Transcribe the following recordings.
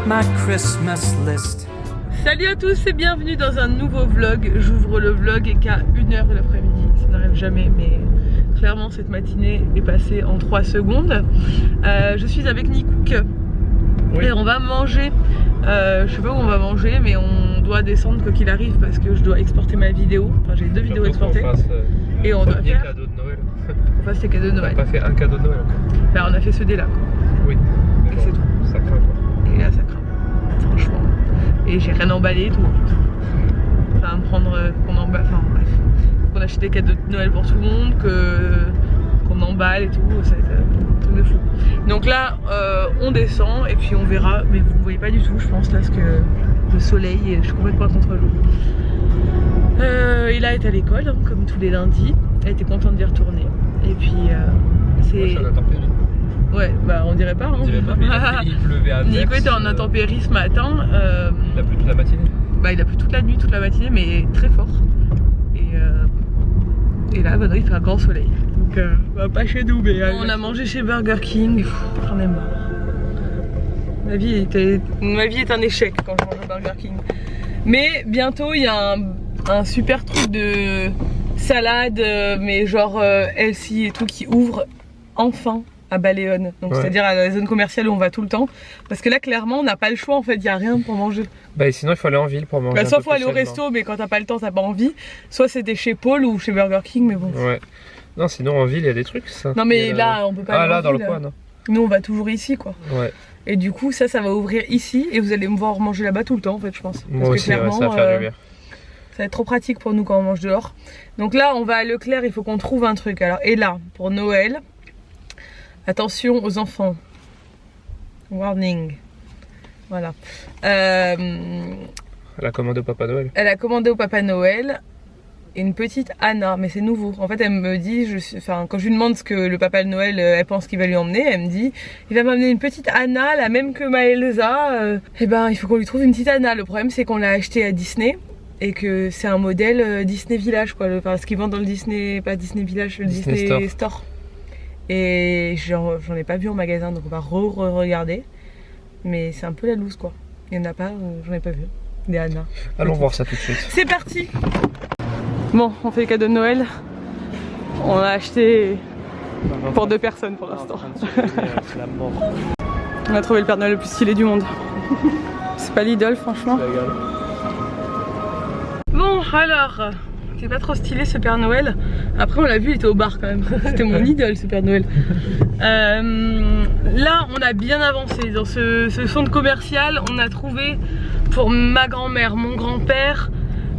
my Christmas list. Salut à tous et bienvenue dans un nouveau vlog. J'ouvre le vlog qu'à 1h de l'après-midi. Ça n'arrive jamais, mais clairement cette matinée est passée en 3 secondes. Je suis avec Nikook et on va manger. Je sais pas où on va manger, mais on doit descendre quoi qu'il arrive parce que je dois exporter ma vidéo. Enfin, j'ai 2 vidéos exportées. Et on doit faire cadeau de Noël. On fasse les cadeaux de Noël. On a pas fait un cadeau de Noël encore. Bah, on a fait ce dé là quoi. Oui. Et c'est tout. Ça craint quoi. Et là ça craint. Franchement. Et j'ai rien emballé et tout. Ça va me prendre qu'on emballe. Enfin bref. Qu'on achète des cadeaux de Noël pour tout le monde, qu'on emballe et tout. Ça va être un truc de fou. Donc là on descend et puis on verra. Mais vous ne voyez pas du tout je pense là parce que le soleil, je suis complètement à contre-jour. Ila est à l'école hein, comme tous les lundis. Elle était contente d'y retourner. Et puis c'est... Moi je suis en intempérie. Ouais, bah on dirait pas. Hein. On dirait pas, mais il pleuvait à verse. Nico était en intempérie ce matin. Il a plu toute la matinée. Bah il a plu toute la nuit, toute la matinée, mais très fort. Et là, bah non, il fait un grand soleil. Donc bah, pas chez nous, mais... on a mangé chez Burger King. J'en ai marre. Ma vie est un échec quand je mange au Burger King. Mais bientôt, il y a un super truc de salade, mais genre healthy et tout, qui ouvre enfin à Baleone, donc ouais. C'est-à-dire à la zone commerciale où on va tout le temps, parce que là clairement on n'a pas le choix en fait, il n'y a rien pour manger. Bah et sinon il faut aller en ville pour manger. Bah, soit faut aller au resto mais quand t'as pas le temps t'as pas envie, soit c'était chez Paul ou chez Burger King mais bon. Ouais. Non sinon en ville il y a des trucs ça. Non mais là on peut pas. Ah là dans le coin non. Nous on va toujours ici quoi. Ouais. Et du coup ça va ouvrir ici et vous allez me voir manger là-bas tout le temps en fait je pense. Moi aussi ouais, ça va faire du bien. Ça va être trop pratique pour nous quand on mange dehors. Donc là on va à Leclerc, il faut qu'on trouve un truc. Alors et là pour Noël. Attention aux enfants. Warning. Voilà. Elle a commandé au Papa Noël. Elle a commandé au Papa Noël une petite Anna, mais c'est nouveau. En fait, elle me dit, quand je lui demande ce que le Papa Noël elle pense qu'il va lui emmener, elle me dit, il va m'amener une petite Anna, la même que ma Elsa. Et ben, il faut qu'on lui trouve une petite Anna. Le problème, c'est qu'on l'a achetée à Disney. Et que c'est un modèle Disney Village, quoi. Enfin, ce qu'ils vendent dans le Disney, pas Disney Village, le Disney Store. Et j'en ai pas vu en magasin donc on va regarder. Mais c'est un peu la loose quoi. Il y en a pas, j'en ai pas vu. Des Anna. Allons voir ça tout de suite. C'est parti. Bon, on fait les cadeaux de Noël. On a acheté pour 2 personnes pour l'instant. On a trouvé le Père Noël le plus stylé du monde. C'est pas l'idole franchement. Bon alors... C'est pas trop stylé ce Père Noël. Après on l'a vu, il était au bar quand même. C'était mon idole ce Père Noël. Là on a bien avancé. Dans ce centre commercial on a trouvé pour ma grand-mère, mon grand-père,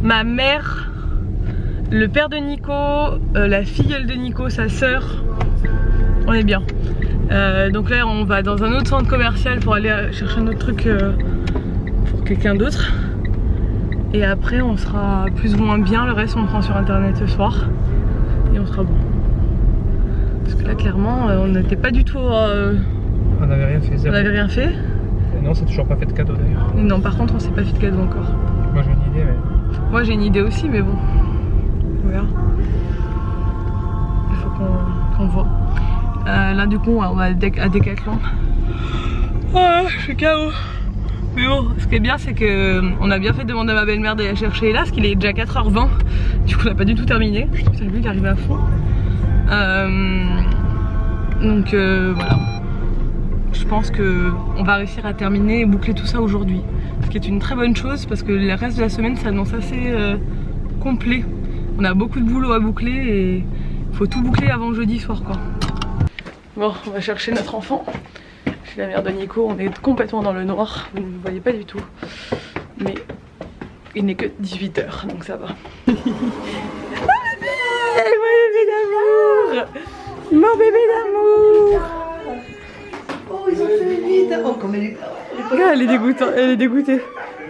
ma mère, le père de Nico, la filleule de Nico, sa sœur. On est bien. Donc là on va dans un autre centre commercial pour aller chercher un autre truc pour quelqu'un d'autre. Et après on sera plus ou moins bien, le reste on prend sur internet ce soir et on sera bon. Parce que là clairement on n'était pas du tout... On n'avait rien fait, zéro. On n'avait rien fait. Et non, c'est toujours pas fait de cadeau d'ailleurs. Non par contre on s'est pas fait de cadeau encore. Moi j'ai une idée mais... Moi j'ai une idée aussi mais bon. On verra. Il faut qu'on voit. Là du coup on va à Decathlon. Ah, je suis KO. Mais bon, ce qui est bien c'est que on a bien fait de demander à ma belle-mère d'aller la chercher là, parce qu'il est déjà 4h20. Du coup on n'a pas du tout terminé. Putain lui il arrive à fond. Donc voilà. Je pense que on va réussir à terminer et boucler tout ça aujourd'hui. Ce qui est une très bonne chose parce que le reste de la semaine s'annonce assez complet. On a beaucoup de boulot à boucler et il faut tout boucler avant jeudi soir quoi. Bon, on va chercher notre enfant. Je suis la mère de Nico, on est complètement dans le noir, vous ne le voyez pas du tout. Mais il n'est que 18 h, donc ça va. Mon bébé d'amour! Mon bébé d'amour! Oh, ils ont fait vite! Oh, comme elle est... Regarde, elle est dégoûtante, elle est dégoûtée.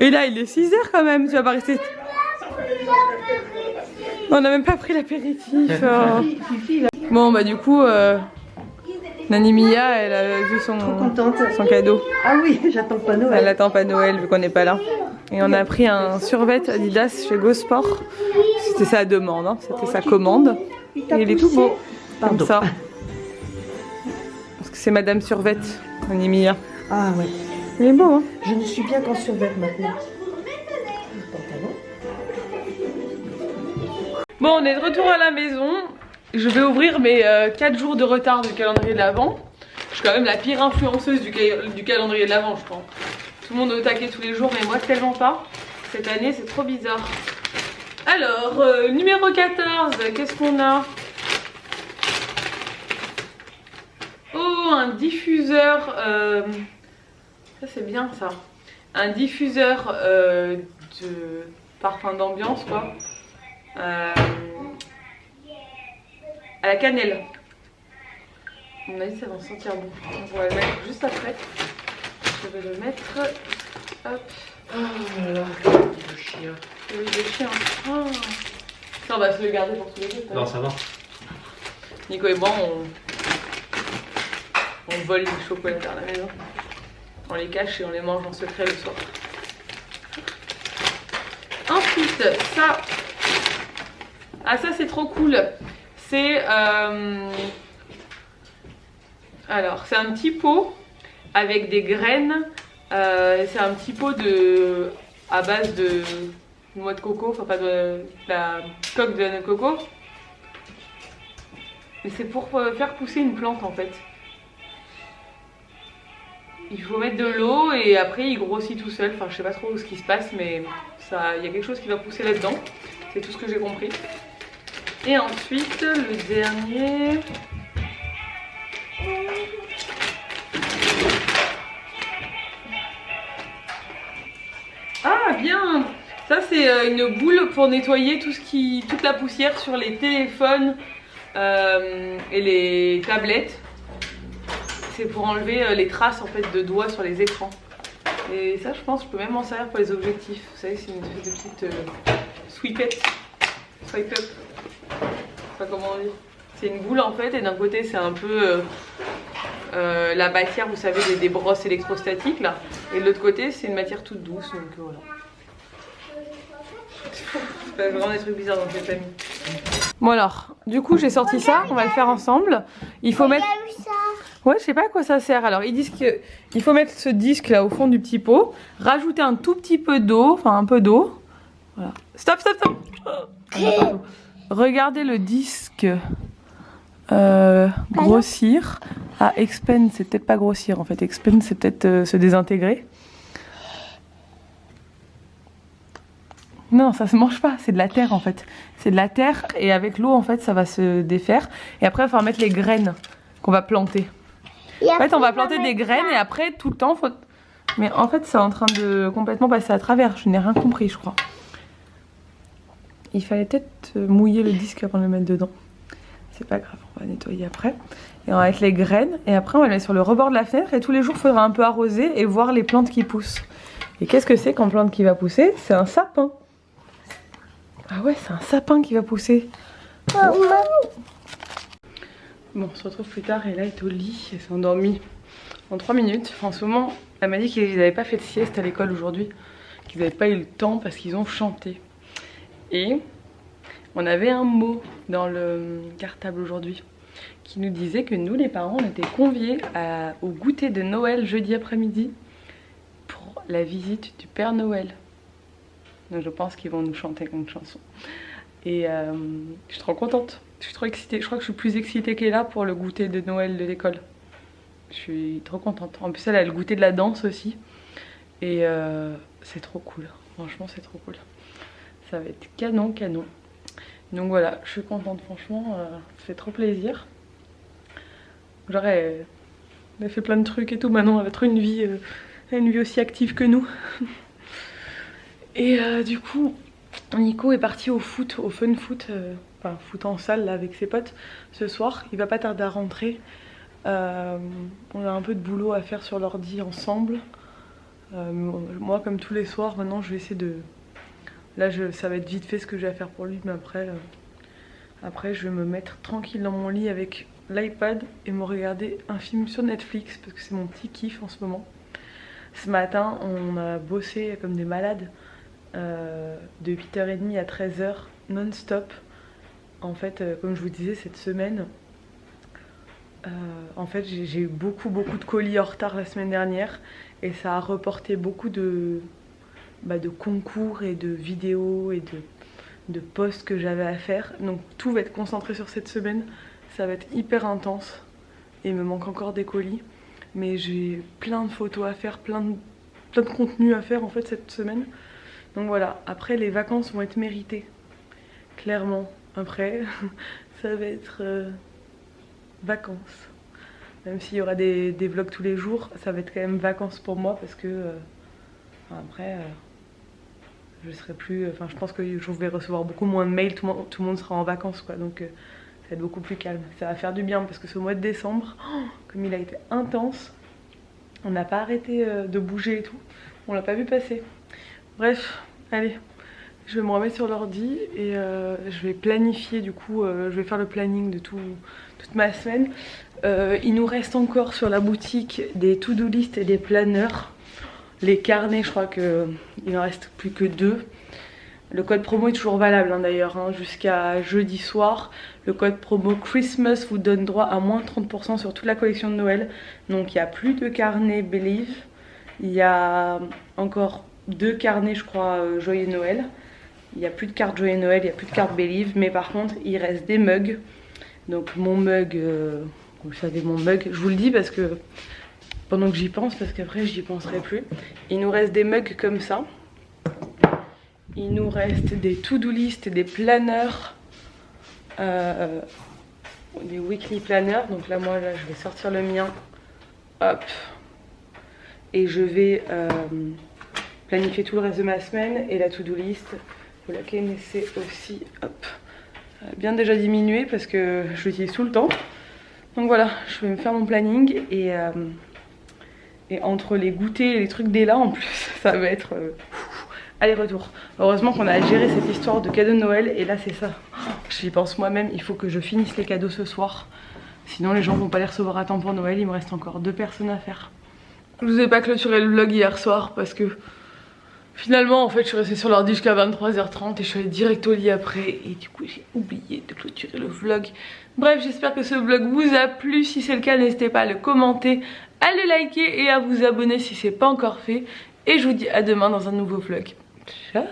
Et là, il est 6 h quand même, tu vas pas rester... On n'a même pas pris l'apéritif. Bon, bah du coup... Nani Mia, elle a vu son cadeau. Ah oui, j'attends pas Noël. Elle attend pas Noël vu qu'on n'est pas là. Et on a pris un survêt Adidas chez Go Sport. C'était sa demande, hein. C'était sa commande. Et il est tout beau, comme ça. Parce que c'est Madame Survêt, Nani Mia. Ah ouais. Il est beau, hein. Je ne suis bien qu'en survêt maintenant. Pantalon. Bon, on est de retour à la maison. Je vais ouvrir mes 4 jours de retard du calendrier de l'Avent. Je suis quand même la pire influenceuse du calendrier de l'Avent, je crois. Tout le monde est au taquet tous les jours, mais moi tellement pas. Cette année, c'est trop bizarre. Alors, numéro 14, qu'est-ce qu'on a? Oh, un diffuseur. Ça, c'est bien ça. Un diffuseur de parfum d'ambiance, quoi. À la cannelle. À mon avis, ça va sentir bon. On va le mettre juste après. Je vais le mettre. Hop. Oh là là, le chien. Oui, le chien. Oh. Ça, on va se le garder pour tous les deux. Non, ça va. Nico et moi, on vole les chocolats à la maison. On les cache et on les mange en secret le soir. Ensuite, ça. Ah, ça, c'est trop cool. C'est alors, c'est un petit pot avec des graines. C'est un petit pot à base de noix de coco, enfin pas de la coque de la noix de coco. Mais c'est pour faire pousser une plante en fait. Il faut mettre de l'eau et après il grossit tout seul. Enfin, je sais pas trop ce qui se passe, mais il y a quelque chose qui va pousser là-dedans. C'est tout ce que j'ai compris. Et ensuite, le dernier. Ah, bien! Ça, c'est une boule pour nettoyer toute la poussière sur les téléphones et les tablettes. C'est pour enlever les traces en fait de doigts sur les écrans. Et ça, je pense que je peux même m'en servir pour les objectifs. Vous savez, c'est une espèce de petite sweepette. Swipe up. Je sais pas comment on dit. C'est une boule en fait, et d'un côté, c'est un peu la matière, vous savez, des brosses électrostatiques là. Et de l'autre côté, c'est une matière toute douce. Donc voilà. C'est pas vraiment des trucs bizarres dans cette famille. Bon alors, du coup j'ai sorti ça, on va le faire ensemble. Il faut mettre... Ouais, je sais pas à quoi ça sert. Alors ils disent qu'il faut mettre ce disque là au fond du petit pot, rajouter un tout petit peu d'eau, enfin un peu d'eau. Voilà. Stop, stop, stop. Regardez le disque grossir. Ah, expand, c'est peut-être pas grossir en fait. Expand, c'est peut-être se désintégrer. Non, ça se mange pas, c'est de la terre en fait. C'est de la terre et avec l'eau en fait ça va se défaire. Et après il va falloir mettre les graines qu'on va planter. En fait on va planter des graines et après tout le temps faut... Mais en fait c'est en train de complètement passer à travers, je n'ai rien compris je crois. Il fallait peut-être mouiller le disque avant de le mettre dedans. C'est pas grave, on va nettoyer après. Et on va mettre les graines et après on va les mettre sur le rebord de la fenêtre et tous les jours il faudra un peu arroser et voir les plantes qui poussent. Et qu'est-ce que c'est qu'une plante qui va pousser? C'est un sapin. Ah ouais, c'est un sapin qui va pousser. Bon, on se retrouve plus tard et là elle est au lit, elle s'est endormie en 3 minutes. En ce moment, elle m'a dit qu'ils n'avaient pas fait de sieste à l'école aujourd'hui, qu'ils n'avaient pas eu le temps parce qu'ils ont chanté. Et on avait un mot dans le cartable aujourd'hui qui nous disait que nous les parents on était conviés au goûter de Noël jeudi après-midi pour la visite du Père Noël. Donc je pense qu'ils vont nous chanter une chanson. Et je suis trop contente, je suis trop excitée. Je crois que je suis plus excitée qu'elle là pour le goûter de Noël de l'école. Je suis trop contente. En plus elle a le goûter de la danse aussi. Et c'est trop cool, franchement c'est trop cool. Ça va être canon, canon. Donc voilà, je suis contente franchement, ça fait trop plaisir. Genre elle a fait plein de trucs et tout, maintenant elle a trop une vie aussi active que nous. Et du coup, Nico est parti au foot, au fun foot, enfin foot en salle là, avec ses potes ce soir. Il va pas tarder à rentrer. On a un peu de boulot à faire sur l'ordi ensemble. Moi, comme tous les soirs, maintenant je vais essayer de... Là, ça va être vite fait ce que j'ai à faire pour lui, mais après je vais me mettre tranquille dans mon lit avec l'iPad et me regarder un film sur Netflix parce que c'est mon petit kiff en ce moment. Ce matin, on a bossé comme des malades. De 8h30 à 13h non-stop. En fait, comme je vous disais, cette semaine, en fait, j'ai eu beaucoup de colis en retard la semaine dernière et ça a reporté beaucoup de concours et de vidéos et de posts que j'avais à faire. Donc tout va être concentré sur cette semaine. Ça va être hyper intense et il me manque encore des colis. Mais j'ai plein de photos à faire, plein de contenu à faire en fait cette semaine. Donc voilà, après les vacances vont être méritées. Clairement, après ça va être vacances. Même s'il y aura des vlogs tous les jours, ça va être quand même vacances pour moi parce que après je serai plus, enfin je pense que je vais recevoir beaucoup moins de mails, tout le monde sera en vacances quoi, donc ça va être beaucoup plus calme. Ça va faire du bien parce que ce mois de décembre, comme il a été intense, on n'a pas arrêté de bouger et tout, on l'a pas vu passer. Bref, allez, je vais me remettre sur l'ordi et je vais planifier du coup, je vais faire le planning de toute ma semaine. Il nous reste encore sur la boutique des to-do list et des planners. Les carnets, je crois qu'il n'en reste plus que 2. Le code promo est toujours valable hein, d'ailleurs, hein, jusqu'à jeudi soir. Le code promo Christmas vous donne droit à moins 30% sur toute la collection de Noël. Donc il n'y a plus de carnet Believe. Il y a encore 2 carnets je crois Joyeux Noël. Il n'y a plus de carte Joyeux Noël, il n'y a plus de carte Believe. Mais par contre il reste des mugs. Donc mon mug, vous savez mon mug, je vous le dis parce que pendant que j'y pense, parce qu'après j'y penserai plus. Il nous reste des mugs comme ça. Il nous reste des to-do list et des planners. Des weekly planners. Donc là moi là, je vais sortir le mien. Hop. Et je vais planifier tout le reste de ma semaine. Et la to-do list, vous la connaissez aussi. Hop. Ça a bien déjà diminué parce que je l'utilise tout le temps. Donc voilà, je vais me faire mon planning et entre les goûters et les trucs d'Ella en plus, ça va être aller-retour. Heureusement qu'on a géré cette histoire de cadeaux de Noël et là c'est ça. J'y pense moi-même, il faut que je finisse les cadeaux ce soir. Sinon les gens vont pas les recevoir à temps pour Noël, il me reste encore 2 personnes à faire. Je vous ai pas clôturé le vlog hier soir parce que finalement en fait je suis restée sur l'ordi jusqu'à 23h30 et je suis allée direct au lit après et du coup j'ai oublié de clôturer le vlog. Bref, j'espère que ce vlog vous a plu, si c'est le cas n'hésitez pas à le commenter, à le liker et à vous abonner si c'est pas encore fait. Et je vous dis à demain dans un nouveau vlog. Ciao.